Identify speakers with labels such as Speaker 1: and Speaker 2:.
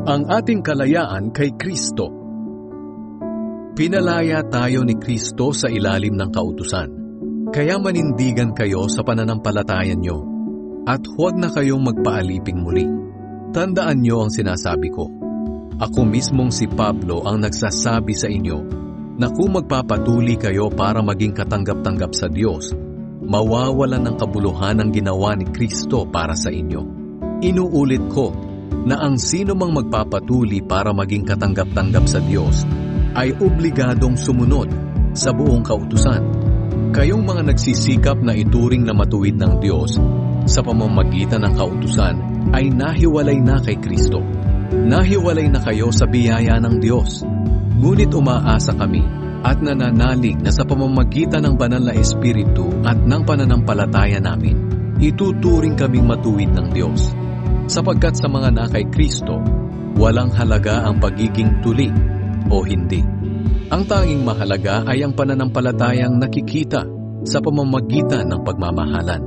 Speaker 1: Ang ating kalayaan kay Kristo. Pinalaya tayo ni Kristo sa ilalim ng kautusan. Kaya manindigan kayo sa pananampalataya nyo, at huwag na kayong magpaaliping muli. Tandaan nyo ang sinasabi ko. Ako mismong si Pablo ang nagsasabi sa inyo na kung magpapatuli kayo para maging katanggap-tanggap sa Diyos, mawawalan ng kabuluhan ang ginawa ni Kristo para sa inyo. Inuulit ko na ang sino mang magpapatuli para maging katanggap-tanggap sa Diyos ay obligadong sumunod sa buong kautusan. Kayong mga nagsisikap na ituring na matuwid ng Diyos sa pamamagitan ng kautusan ay nahiwalay na kay Kristo. Nahiwalay na kayo sa biyaya ng Diyos. Ngunit umaasa kami at nananalig na sa pamamagitan ng banal na Espiritu at ng pananampalataya namin, ituturing kaming matuwid ng Diyos. Sapagkat sa mga na kay Kristo, walang halaga ang pagiging tuli o hindi. Ang tanging mahalaga ay ang pananampalatayang nakikita sa pamamagitan ng pagmamahalan.